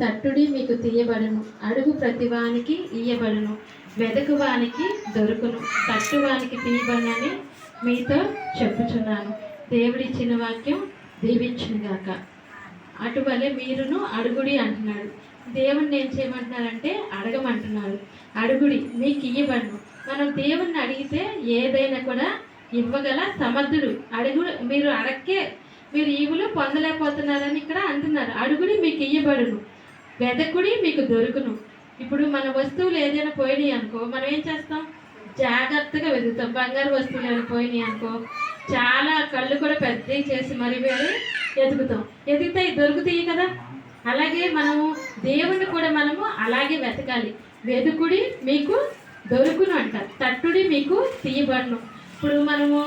తట్టుడి మీకు తీయబడును, అడుగు ప్రతివానికి ఇయ్యబడును, వెదకువానికి దొరుకును, తట్టువానికి తీయబడనని మీతో చెప్పుచున్నాను. దేవుడిచ్చిన వాక్యం దీవించునుగాక. అటువలే మీరును అడుగుడి అంటున్నాడు. దేవుణ్ణి ఏం చేయమంటున్నారంటే అడగమంటున్నారు. అడుగుడి మీకు ఇయ్యబడును. మనం దేవుణ్ణి అడిగితే ఏదైనా కూడా ఇవ్వగల సమర్థుడు. మీరు అడక్కే మీరు ఈవులు పొందలేకపోతున్నారని ఇక్కడ అంటున్నారు. అడుగుడి మీకు ఇయ్యబడును, వెదకుడి మీకు దొరుకును. ఇప్పుడు మన వస్తువులు ఏదైనా పోయినాయి అనుకో, మనం ఏం చేస్తాం? జాగ్రత్తగా వెతుకుతాం. బంగారు వస్తువులు ఏమైనా పోయినాయి అనుకో, చాలా కళ్ళు కూడా పెద్దవి చేసి మరి ఎదుగుతాం. ఎదిగితే దొరుకుతాయి కదా. అలాగే మనము దేవుణ్ణి కూడా మనము అలాగే వెతకాలి. వెదుకుడి మీకు దొరుకును అంట, తట్టుడి మీకు తీయబడును. ఇప్పుడు మనము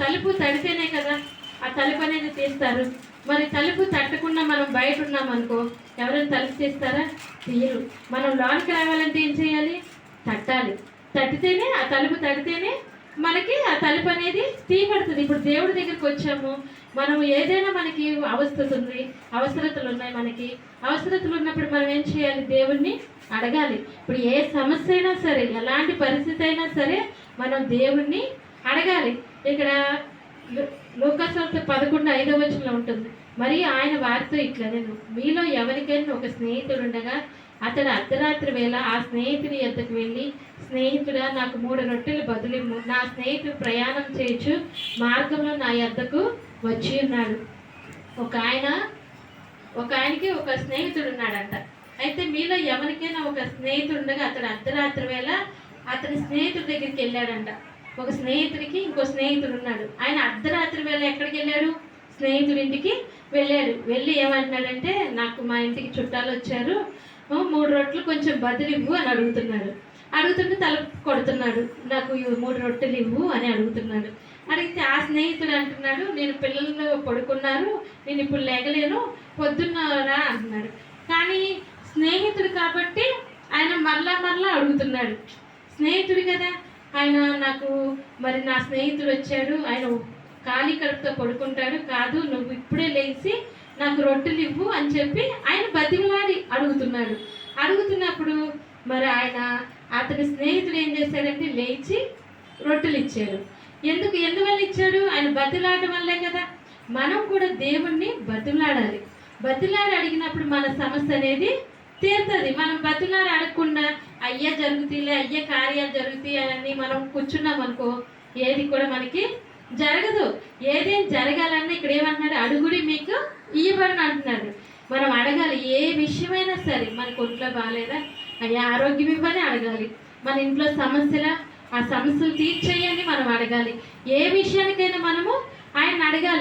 తలుపు తడితేనే కదా ఆ తలుపు అనేది తీస్తారు. మరి తలుపు తట్టకుండా మనం బయట ఉన్నామనుకో, ఎవరైనా తలుపు తీస్తారా? తీయరు. మనం లోనికి రావాలంటే ఏం చేయాలి? తట్టాలి. తట్టితేనే ఆ తలుపు తడితేనే మనకి ఆ తలుపు అనేది తీయబడుతుంది. ఇప్పుడు దేవుడి దగ్గరికి వచ్చాము, మనం ఏదైనా మనకి అవసరతలు ఉన్నాయి. మనకి అవసరతలు ఉన్నప్పుడు మనం ఏం చేయాలి? దేవుణ్ణి అడగాలి. ఇప్పుడు ఏ సమస్య అయినా సరే, ఎలాంటి పరిస్థితి అయినా సరే మనం దేవుణ్ణి అడగాలి. ఇక్కడ లూకాసు వార్త 11:5 ఉంటుంది. మరి ఆయన వారితో ఇట్లా, నేను మీలో ఎవరికైనా ఒక స్నేహితుడు ఉండగా అతడు అర్ధరాత్రి వేళ ఆ స్నేహితుని యొద్దకు వెళ్ళి, స్నేహితుడా నాకు 3 రొట్టెలు బదులిమ్ము, నా స్నేహితుడు ప్రయాణం చేయొచ్చు మార్గంలో నా యొద్దకు వచ్చి ఉన్నాడు. ఒక ఆయనకి ఒక స్నేహితుడు ఉన్నాడంట. అయితే మీలో ఎవరికైనా ఒక స్నేహితుడు ఉండగా అతడు అర్ధరాత్రి వేళ అతని స్నేహితుడి దగ్గరికి వెళ్ళాడంట. ఒక స్నేహితుడికి ఇంకో స్నేహితుడు ఉన్నాడు. ఆయన అర్ధరాత్రి వేళ ఎక్కడికి వెళ్ళాడు? స్నేహితుడి ఇంటికి వెళ్ళాడు. వెళ్ళి ఏమంటున్నాడంటే, నాకు మా ఇంటికి చుట్టాలు వచ్చారు, 3 రొట్టెలు కొంచెం బదులివ్వు అని అడుగుతుంటే తల కొడుతున్నాడు. నాకు 3 రొట్టెలు ఇవ్వు అని అడుగుతున్నాడు. అడిగితే ఆ స్నేహితుడు అంటున్నాడు, నేను పిల్లలు పడుకున్నారు, నేను ఇప్పుడు లేగలేను, పొద్దున్న రా అంటున్నాడు. కానీ స్నేహితుడు కాబట్టి ఆయన మరలా అడుగుతున్నాడు. స్నేహితుడు కదా ఆయన, మరి నా స్నేహితుడు వచ్చాడు, ఆయన ఖాళీ కడుపుతో పడుకుంటాడు, కాదు నువ్వు ఇప్పుడే లేచి నాకు రొట్టెలు ఇవ్వు అని చెప్పి ఆయన బతిమలాడి అడుగుతున్నప్పుడు మరి అతని స్నేహితుడు ఏం చేశాడంటే లేచి రొట్టెలు ఇచ్చాడు. ఎందువల్ల ఇచ్చాడు? ఆయన బతిలాడటం వల్లే కదా. మనం కూడా దేవుణ్ణి బతిమలాడాలి. బతిలాడి అడిగినప్పుడు మన సమస్య అనేది తీరుతుంది. మనం బతిలాడి అడగకుండా అయ్యా జరుగుతాయిలే, అయ్యే కార్యాలు జరుగుతాయి అని మనం కూర్చున్నాం అనుకో, ఏది కూడా మనకి జరగదు. ఏదేం జరగాలన్నా ఇక్కడ ఏమంటున్నాడు? అడుగుడి మీకు ఇయ్యబడును అంటున్నాడు. మనం అడగాలి. ఏ విషయమైనా సరే, మనకు ఒంట్లో బాగాలేదా, అయ్యా ఆరోగ్యం ఇవ్వని అడగాలి. మన ఇంట్లో ఆ సమస్యలు తీర్చేయని మనం అడగాలి. ఏ విషయానికైనా మనము ఆయన అడగాలి.